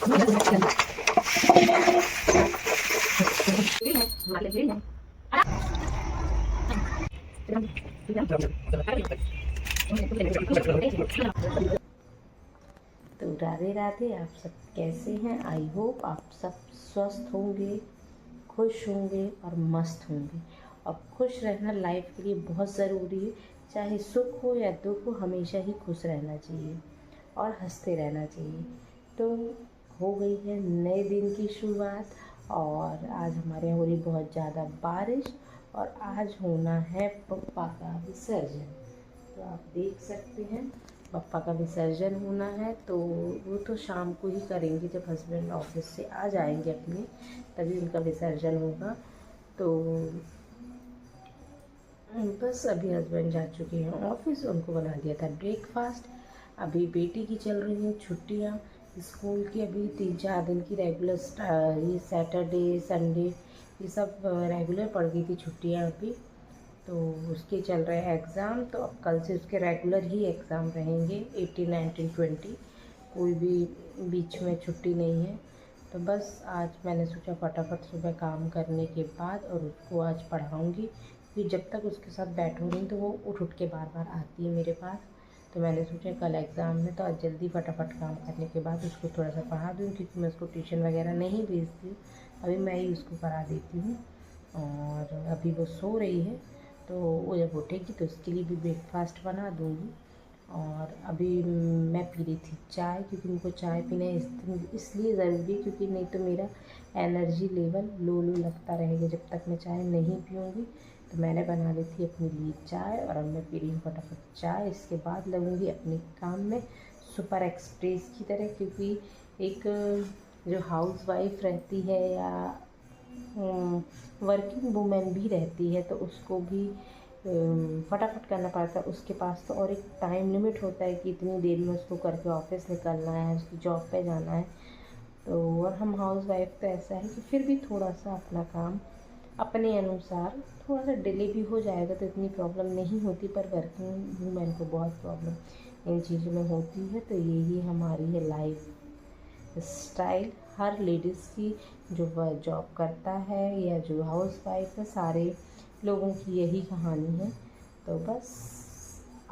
तो राधे राधे, आप सब कैसे हैं? आई होप आप सब स्वस्थ होंगे, खुश होंगे और मस्त होंगे। और खुश रहना लाइफ के लिए बहुत ज़रूरी है। चाहे सुख हो या दुख हो, हमेशा ही खुश रहना चाहिए और हंसते रहना चाहिए। तो हो गई है नए दिन की शुरुआत, और आज हमारे यहाँ हो रही बहुत ज़्यादा बारिश, और आज होना है पप्पा का विसर्जन। तो आप देख सकते हैं पप्पा का विसर्जन होना है। तो वो तो शाम को ही करेंगे, जब हस्बैंड ऑफिस से आ जाएंगे अपने, तभी उनका विसर्जन होगा। तो बस अभी हस्बैंड जा चुके हैं ऑफिस, उनको बना दिया था ब्रेकफास्ट। अभी बेटी की चल रही हैं छुट्टियाँ स्कूल की। अभी 3-4 दिन की रेगुलर, ये सैटरडे संडे ये सब रेगुलर पड़ गई थी छुट्टियाँ अभी। तो उसके चल रहे हैं एग्ज़ाम, तो अब कल से उसके रेगुलर ही एग्ज़ाम रहेंगे 18, 19, 20। कोई भी बीच में छुट्टी नहीं है। तो बस आज मैंने सोचा फटाफट सुबह काम करने के बाद और उसको आज पढ़ाऊँगी, क्योंकि जब तक उसके साथ बैठो नहीं तो वो उठ उठ के बार बार आती है मेरे पास। तो मैंने सोचा कल एग्ज़ाम है तो आज जल्दी फटाफट काम करने के बाद उसको थोड़ा सा पढ़ा दूँ, क्योंकि मैं उसको ट्यूशन वगैरह नहीं भेजती हूँ, अभी मैं ही उसको करा देती हूँ। और अभी वो सो रही है, तो वो जब उठेगी तो उसके लिए भी ब्रेकफास्ट बना दूँगी। और अभी मैं पी रही थी चाय, क्योंकि मुझको चाय पीना इसलिए ज़रूरी है, क्योंकि नहीं तो मेरा एनर्जी लेवल लो लो लगता रहेगा जब तक मैं चाय नहीं पीऊँगी। तो मैंने बना ली थी अपने लिए चाय, और अब मैं पी रही हूँ फटाफट चाय। इसके बाद लगूँगी अपने काम में सुपर एक्सप्रेस की तरह, क्योंकि एक जो हाउस वाइफ रहती है या वर्किंग वूमेन भी रहती है, तो उसको भी फटाफट करना पड़ता है। उसके पास तो और एक टाइम लिमिट होता है कि इतनी देर में उसको करके ऑफिस निकलना है, उसकी जॉब पे जाना है। तो और हम हाउस वाइफ तो ऐसा है कि फिर भी थोड़ा सा अपना काम अपने अनुसार थोड़ा सा डिले भी हो जाएगा तो इतनी प्रॉब्लम नहीं होती, पर वर्किंग वूमेन को बहुत प्रॉब्लम इन चीज़ों में होती है। तो यही हमारी है लाइफ स्टाइल हर लेडीज़ की, जो वह जॉब करता है या जो हाउस वाइफ है, सारे लोगों की यही कहानी है। तो बस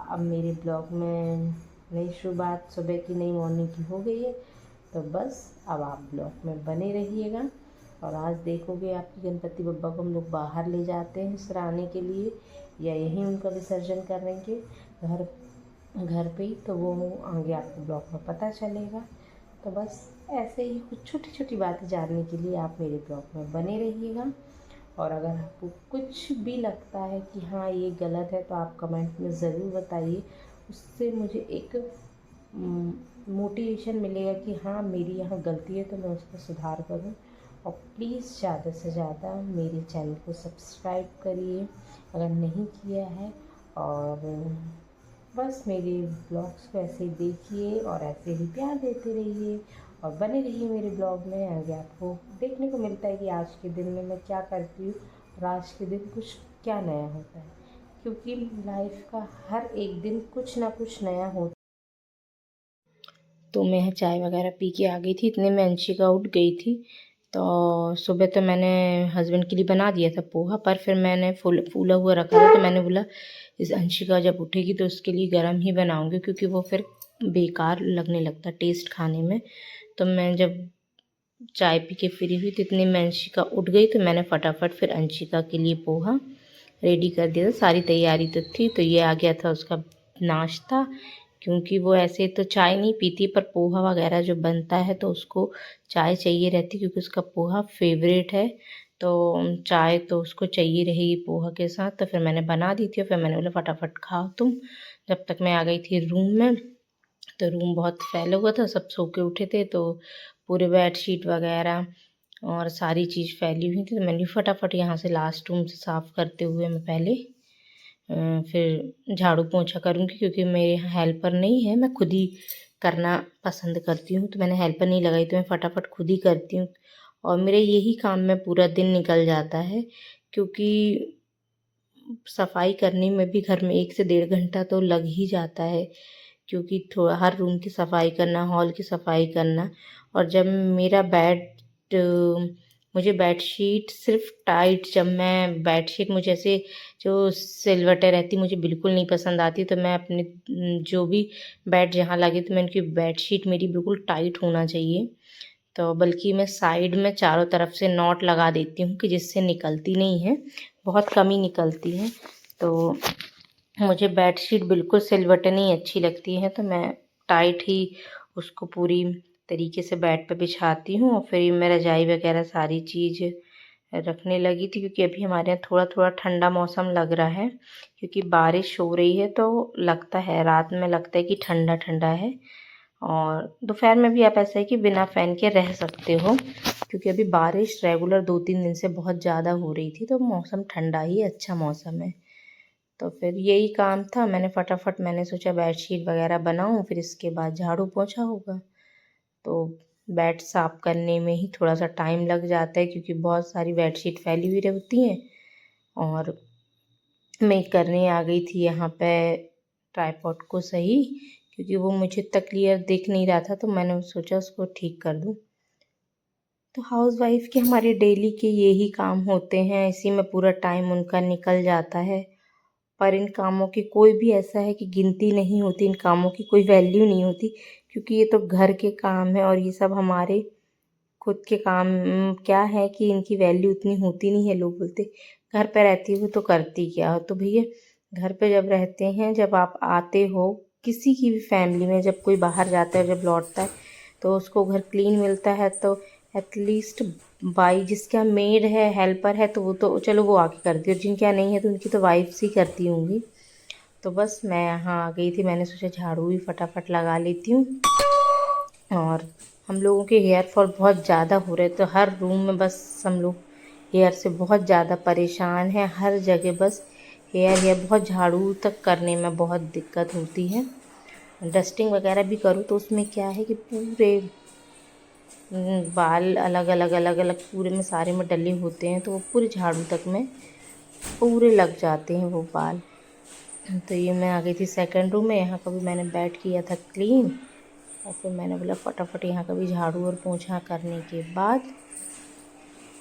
अब मेरे ब्लॉग में नई शुरुआत सुबह की, नई मॉर्निंग की हो गई है। तो बस अब आप ब्लॉग में बने रहिएगा। और आज देखोगे आपकी गणपति बप्पा को हम लोग बाहर ले जाते हैं सराहने के लिए, या यहीं उनका विसर्जन करेंगे घर घर पे ही, तो वो आगे आपको ब्लॉग में पता चलेगा। तो बस ऐसे ही कुछ छोटी छोटी बातें जानने के लिए आप मेरे ब्लॉग में बने रहिएगा। और अगर आपको कुछ भी लगता है कि हाँ ये गलत है, तो आप कमेंट में ज़रूर बताइए। उससे मुझे एक मोटिवेशन मिलेगा कि हाँ मेरी यहाँ गलती है, तो मैं उसको सुधार करूँ। और प्लीज़ ज़्यादा से ज़्यादा मेरे चैनल को सब्सक्राइब करिए अगर नहीं किया है। और बस मेरे ब्लॉग्स को ऐसे ही देखिए और ऐसे ही प्यार देते रहिए और बने रहिए मेरे ब्लॉग में। आगे आपको देखने को मिलता है कि आज के दिन में मैं क्या करती हूँ और आज के दिन कुछ क्या नया होता है, क्योंकि लाइफ का हर एक दिन कुछ ना कुछ नया होता। तो मैं चाय वगैरह पी के आ गई थी, इतने में अंशिका उठ गई थी। तो सुबह तो मैंने हस्बैंड के लिए बना दिया था पोहा, पर फिर मैंने फूला हुआ रखा था, तो मैंने बोला इस अंशिका जब उठेगी तो उसके लिए गर्म ही बनाऊंगी, क्योंकि वो फिर बेकार लगने लगता टेस्ट खाने में। तो मैं जब चाय पी के फ्री हुई तो इतनी में अंशिका उठ गई, तो मैंने फटाफट फिर अंशिका के लिए पोहा रेडी कर दिया था। सारी तैयारी तो थी, तो ये आ गया था उसका नाश्ता, क्योंकि वो ऐसे तो चाय नहीं पीती, पर पोहा वगैरह जो बनता है तो उसको चाय चाहिए रहती, क्योंकि उसका पोहा फेवरेट है। तो चाय तो उसको चाहिए रहेगी पोहा के साथ। तो फिर मैंने बना दी थी और फिर मैंने बोला फटाफट खाओ तुम। जब तक मैं आ गई थी रूम में, तो रूम बहुत फैला हुआ था, सब सो के उठे थे, तो पूरे बेडशीट वगैरह और सारी चीज़ फैली हुई थी। तो मैंने फटाफट यहाँ से लास्ट रूम से साफ़ करते हुए मैं पहले फिर झाड़ू पोंछा करूँगी, क्योंकि मेरे यहाँ हेल्पर नहीं है, मैं खुद ही करना पसंद करती हूँ। तो मैंने हेल्पर नहीं लगाई, तो मैं फटाफट खुद ही करती हूँ। और मेरे यही काम में पूरा दिन निकल जाता है, क्योंकि सफाई करने में भी घर में 1 से 1.5 घंटा तो लग ही जाता है, क्योंकि थोड़ा हर रूम की सफाई करना, हॉल की सफाई करना, और जब मेरा मुझे बेडशीट सिर्फ टाइट, जब मैं बेडशीट मुझे ऐसे जो सिलवटें रहती मुझे बिल्कुल नहीं पसंद आती, तो मैं अपने जो भी बेड जहाँ लगे तो मैं उनकी बेडशीट मेरी बिल्कुल टाइट होना चाहिए। तो बल्कि मैं साइड में चारों तरफ से नॉट लगा देती हूँ कि जिससे निकलती नहीं है, बहुत कम ही निकलती है। तो मुझे बेडशीट बिल्कुल सिलवटें नहीं अच्छी लगती हैं, तो मैं टाइट ही उसको पूरी तरीके से बेड पे बिछाती हूँ। और फिर मैं रजाई वगैरह सारी चीज़ रखने लगी थी, क्योंकि अभी हमारे यहाँ थोड़ा थोड़ा ठंडा मौसम लग रहा है, क्योंकि बारिश हो रही है। तो लगता है रात में लगता है कि ठंडा ठंडा है, और दोपहर में भी आप ऐसा है कि बिना फ़ैन के रह सकते हो, क्योंकि अभी बारिश रेगुलर 2-3 दिन से बहुत ज़्यादा हो रही थी, तो मौसम ठंडा ही अच्छा मौसम है। तो फिर यही काम था, मैंने सोचा बेडशीट वगैरह बनाऊँ, फिर इसके बाद झाड़ू पोछा होगा। तो बेड साफ़ करने में ही थोड़ा सा टाइम लग जाता है, क्योंकि बहुत सारी बेडशीट फैली हुई रहती हैं। और मैं करने आ गई थी यहाँ पे ट्राइपॉड को सही, क्योंकि वो मुझे इतना क्लियर दिख नहीं रहा था, तो मैंने सोचा उसको ठीक कर दूँ। तो हाउसवाइफ के हमारे डेली के यही काम होते हैं, इसी में पूरा टाइम उनका निकल जाता है। पर इन कामों की कोई भी ऐसा है कि गिनती नहीं होती, इन कामों की कोई वैल्यू नहीं होती, क्योंकि ये तो घर के काम है, और ये सब हमारे खुद के काम क्या है कि इनकी वैल्यू उतनी होती नहीं है। लोग बोलते घर पे रहती हो तो करती क्या हो, तो भैया घर पे जब रहते हैं, जब आप आते हो किसी की भी फैमिली में, जब कोई बाहर जाता है जब लौटता है, तो उसको घर क्लीन मिलता है, तो एटलीस्ट बाई जिसके यहाँ मेड है, हेल्पर है, तो वो तो चलो वो आके करती है, और जिनके यहाँ नहीं है तो उनकी तो वाइफ्स ही करती होंगी। तो बस मैं यहाँ आ गई थी, मैंने सोचा झाड़ू भी फटाफट लगा लेती हूँ। और हम लोगों के हेयर फॉल बहुत ज़्यादा हो रहे, तो हर रूम में बस हम लोग हेयर से बहुत ज़्यादा परेशान हैं, हर जगह बस हेयर बहुत झाड़ू तक करने में बहुत दिक्कत होती है। डस्टिंग वगैरह भी करूँ तो उसमें क्या है कि पूरे बाल अलग अलग पूरे में सारे में डले होते हैं, तो वो पूरे झाड़ू तक में पूरे लग जाते हैं वो बाल। तो ये मैं आ गई थी सेकंड रूम में, यहाँ का भी मैंने बेड किया था क्लीन, और फिर मैंने बोला फटाफट यहाँ का भी झाड़ू और पोंछा करने के बाद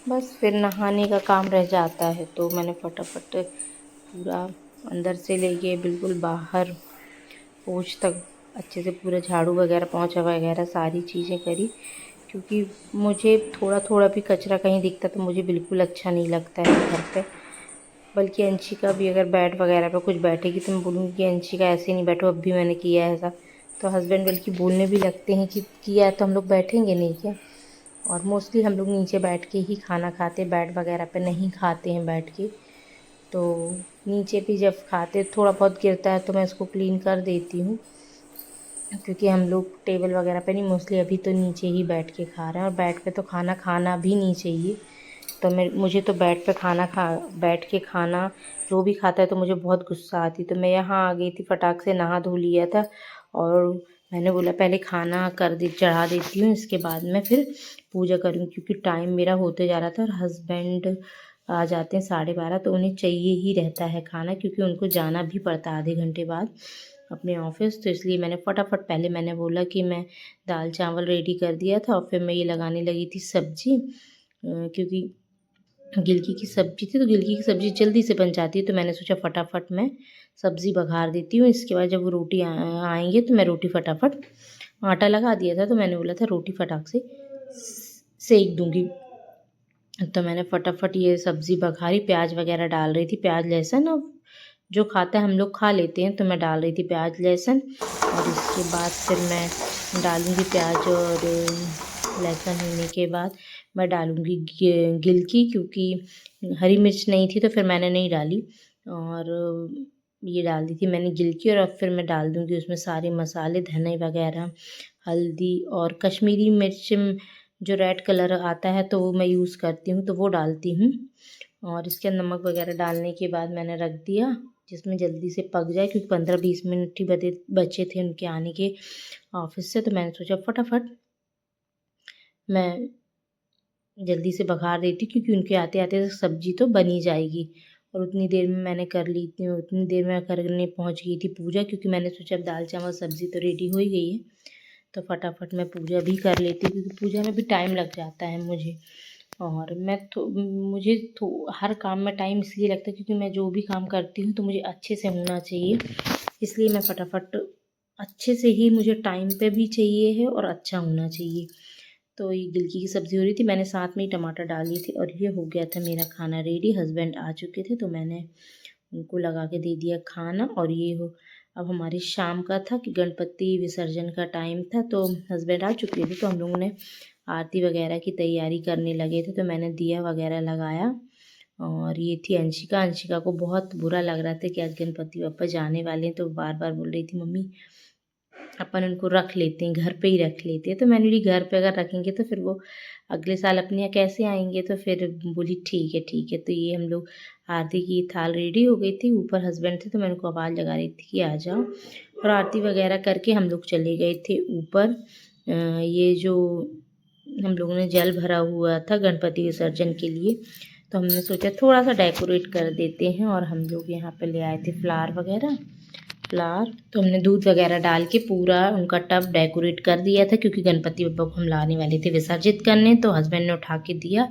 बस फिर नहाने का काम रह जाता है। तो मैंने फटाफट पूरा अंदर से लेके बिल्कुल बाहर पोंछ तक अच्छे से पूरा झाड़ू वगैरह पोंछा वगैरह सारी चीज़ें करी, क्योंकि मुझे थोड़ा थोड़ा भी कचरा कहीं दिखता तो मुझे बिल्कुल अच्छा नहीं लगता है घर पे। बल्कि अंशिका भी अगर बेड वगैरह पे कुछ बैठेगी तो मैं बोलूँगी कि अंशिका ऐसे नहीं बैठो, अब भी मैंने किया है ऐसा। तो हस्बैंड बल्कि बोलने भी लगते हैं कि किया है तो हम लोग बैठेंगे नहीं क्या। और मोस्टली हम लोग नीचे बैठ के ही खाना खाते, बेड वगैरह पे नहीं खाते हैं बैठ के। तो नीचे भी जब खाते थोड़ा बहुत गिरता है तो मैं इसको क्लीन कर देती हूँ, क्योंकि हम लोग टेबल वगैरह पे नहीं, मोस्टली अभी तो नीचे ही बैठ के खा रहे हैं। और बेड पे तो खाना खाना भी नहीं चाहिए। तो मुझे तो बेड पे बैठ के खाना जो भी खाता है तो मुझे बहुत गुस्सा आती। तो मैं यहाँ आ गई थी, फटाक से नहा धो लिया था, और मैंने बोला पहले खाना चढ़ा देती हूँ, इसके बाद मैं फिर पूजा करूँ, क्योंकि टाइम मेरा होते जा रहा था। और हस्बैंड आ जाते हैं 12:30, तो उन्हें चाहिए ही रहता है खाना, क्योंकि उनको जाना भी पड़ता है आधे घंटे बाद अपने ऑफिस। तो इसलिए मैंने फटाफट पहले मैंने बोला कि मैं दाल चावल रेडी कर दिया था, और फिर मैं ये लगाने लगी थी सब्जी, क्योंकि गिलकी की सब्ज़ी थी, तो गिलकी की सब्ज़ी जल्दी से बन जाती है। तो मैंने सोचा फटाफट मैं सब्ज़ी बघार देती हूँ, इसके बाद जब वो रोटी आएंगे तो मैं रोटी फटाफट आटा लगा दिया था, तो मैंने बोला था रोटी फटाक से सेक दूँगी। तो मैंने फटाफट ये सब्ज़ी बघारी, प्याज वगैरह डाल रही थी, प्याज लहसुन, और जो खाता है हम लोग खा लेते हैं, तो मैं डाल रही थी प्याज लहसुन। और इसके बाद फिर मैं डालूँगी प्याज और लहसुन होने के बाद मैं डालूँगी गिलकी, क्योंकि हरी मिर्च नहीं थी तो फिर मैंने नहीं डाली, और ये डाल दी थी मैंने गिलकी। और अब फिर मैं डाल दूँगी उसमें सारे मसाले, धने वगैरह, हल्दी, और कश्मीरी मिर्च जो रेड कलर आता है तो वो मैं यूज़ करती हूँ, तो वो डालती हूँ। और इसके अंदर नमक वगैरह डालने के बाद मैंने रख दिया, जिसमें जल्दी से पक जाए, क्योंकि 15-20 मिनट ही बचे थे उनके आने के ऑफिस से। तो मैंने सोचा फटाफट मैं जल्दी से बघार देती, क्योंकि उनके आते आते सब्जी तो बन ही जाएगी। और उतनी देर में मैंने कर ली थी, उतनी देर में करने पहुंच गई थी पूजा, क्योंकि मैंने सोचा अब दाल चावल सब्ज़ी तो रेडी हो ही गई है, तो फटाफट मैं पूजा भी कर लेती हूँ, क्योंकि पूजा में भी टाइम लग जाता है मुझे। और मुझे हर काम में टाइम इसलिए लगता है क्योंकि मैं जो भी काम करती हूँ तो मुझे अच्छे से होना चाहिए, इसलिए मैं फटाफट अच्छे से ही, मुझे टाइम पे भी चाहिए है और अच्छा होना चाहिए। तो ये गिलकी की सब्ज़ी हो रही थी, मैंने साथ में ही टमाटर डाल दिए थे और ये हो गया था मेरा खाना रेडी। हस्बैंड आ चुके थे तो मैंने उनको लगा के दे दिया खाना। और ये हो, अब हमारी शाम का था कि गणपति विसर्जन का टाइम था, तो हस्बैंड आ चुके थे तो हम लोगों ने आरती वगैरह की तैयारी करने लगे थे। तो मैंने दिया वगैरह लगाया। और ये थी अंशिका। अंशिका को बहुत बुरा लग रहा था कि आज गणपति बप्पा जाने वाले हैं, तो बार बार बोल रही थी मम्मी अपन उनको रख लेते हैं, घर पे ही रख लेते हैं। तो मैंने बोली घर पे अगर रखेंगे तो फिर वो अगले साल अपने यहाँ कैसे आएंगे। तो फिर बोली ठीक है ठीक है। तो ये हम लोग आरती की थाल रेडी हो गई थी, ऊपर हस्बैंड थे तो मैं उनको आवाज़ लगा रही थी कि आ जाओ। और आरती वगैरह करके हम लोग चले गए थे ऊपर। ये जो हम लोगों ने जल भरा हुआ था गणपति विसर्जन के लिए, तो हमने सोचा थोड़ा सा डेकोरेट कर देते हैं। और हम लोग यहाँ पे ले आए थे फ्लावर वगैरह। तो हमने दूध वगैरह डाल के पूरा उनका टब डेकोरेट कर दिया था, क्योंकि गणपति बप्पा को हम लाने वाले थे विसर्जित करने। तो हस्बैंड ने उठा के दिया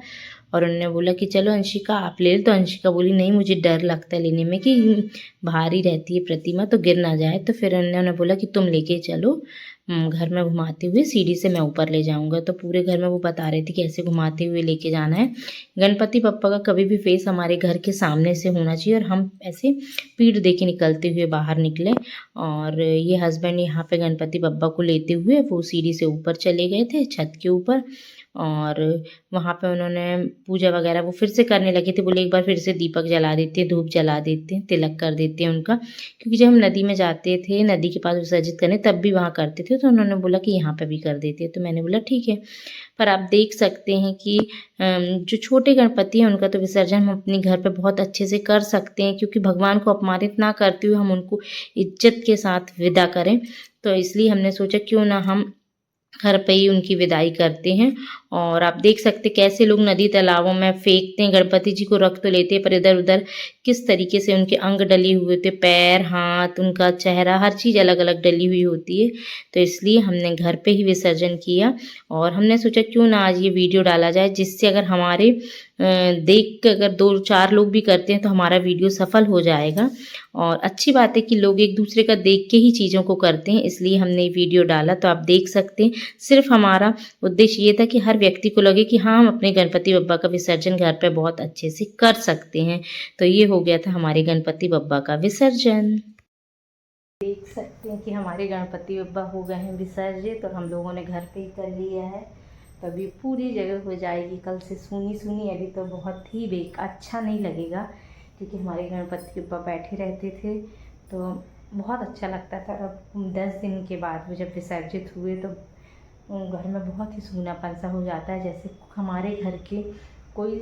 और उन्होंने बोला कि चलो अंशिका आप ले लो। तो अंशिका बोली नहीं मुझे डर लगता है लेने में, कि भारी रहती है प्रतिमा तो गिर ना जाए। तो फिर उन्होंने बोला कि तुम लेके चलो, घर में घुमाते हुए सीढ़ी से मैं ऊपर ले जाऊंगा। तो पूरे घर में वो बता रही थी कि ऐसे घुमाते हुए लेके जाना है। गणपति बप्पा का कभी भी फेस हमारे घर के सामने से होना चाहिए और हम ऐसे पीठ दे के निकलते हुए बाहर निकले। और ये हस्बैंड यहाँ पे गणपति बप्पा को लेते हुए वो सीढ़ी से ऊपर चले गए थे छत के ऊपर। और वहाँ पे उन्होंने पूजा वगैरह वो फिर से करने लगे थे। बोले एक बार फिर से दीपक जला देते हैं, धूप जला देते हैं, तिलक कर देते हैं उनका, क्योंकि जब हम नदी में जाते थे, नदी के पास विसर्जित करने, तब भी वहाँ करते थे। तो उन्होंने बोला कि यहाँ पे भी कर देते हैं। तो मैंने बोला ठीक है। पर आप देख सकते हैं कि जो छोटे गणपति हैं उनका तो विसर्जन हम अपने घर पे बहुत अच्छे से कर सकते हैं, क्योंकि भगवान को अपमानित ना करते हुए हम उनको इज्जत के साथ विदा करें। तो इसलिए हमने सोचा क्यों ना हम घर पे ही उनकी विदाई करते हैं। और आप देख सकते कैसे लोग नदी तालाबों में फेंकते हैं, गणपति जी को रख तो लेते हैं पर इधर उधर किस तरीके से उनके अंग डले हुए थे, पैर हाथ उनका चेहरा हर चीज़ अलग अलग डली हुई होती है। तो इसलिए हमने घर पे ही विसर्जन किया। और हमने सोचा क्यों ना आज ये वीडियो डाला जाए, जिससे अगर हमारे देख के अगर 2-4 लोग भी करते हैं तो हमारा वीडियो सफल हो जाएगा। और अच्छी बात है कि लोग एक दूसरे का देख के ही चीज़ों को करते हैं, इसलिए हमने ये वीडियो डाला। तो आप देख सकते हैं सिर्फ हमारा उद्देश्य ये था कि हर व्यक्ति को लगे कि हाँ हम अपने गणपति बप्पा का विसर्जन घर पे बहुत अच्छे से कर सकते हैं। तो ये हो गया था हमारे गणपति बप्पा का विसर्जन। देख सकते हैं कि हमारे गणपति बप्पा हो गए हैं विसर्जित और हम लोगों ने घर पे ही कर लिया है। तो अभी पूरी जगह हो जाएगी, कल से सुनी सुनी। अभी तो बहुत ही अच्छा नहीं लगेगा, क्योंकि हमारे गणपति बप्पा बैठे रहते थे तो बहुत अच्छा लगता था। अब 10 दिन के बाद वो जब विसर्जित हुए तो घर में बहुत ही सूनापन सा हो जाता है, जैसे हमारे घर के कोई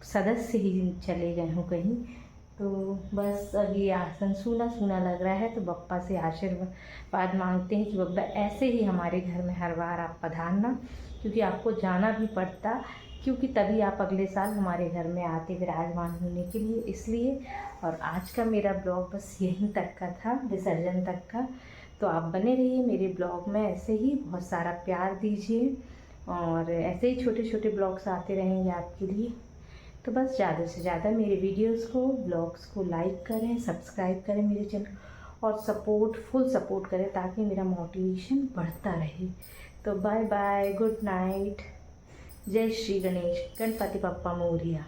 सदस्य ही चले गए हों कहीं। तो बस अभी आसन सूना सूना लग रहा है। तो बप्पा से आशीर्वाद मांगते हैं कि बप्पा ऐसे ही हमारे घर में हर बार आप पधारना, क्योंकि आपको जाना भी पड़ता, क्योंकि तभी आप अगले साल हमारे घर में आते विराजमान होने के लिए। इसलिए और आज का मेरा ब्लॉग बस यहीं तक का था, विसर्जन तक का। तो आप बने रहिए मेरे ब्लॉग में, ऐसे ही बहुत सारा प्यार दीजिए और ऐसे ही छोटे छोटे ब्लॉग्स आते रहेंगे आपके लिए। तो बस ज़्यादा से ज़्यादा मेरे वीडियोस को, ब्लॉग्स को लाइक करें, सब्सक्राइब करें मेरे चैनल और फुल सपोर्ट करें, ताकि मेरा मोटिवेशन बढ़ता रहे। तो बाय बाय, गुड नाइट, जय श्री गणेश, गणपति बप्पा मोरिया।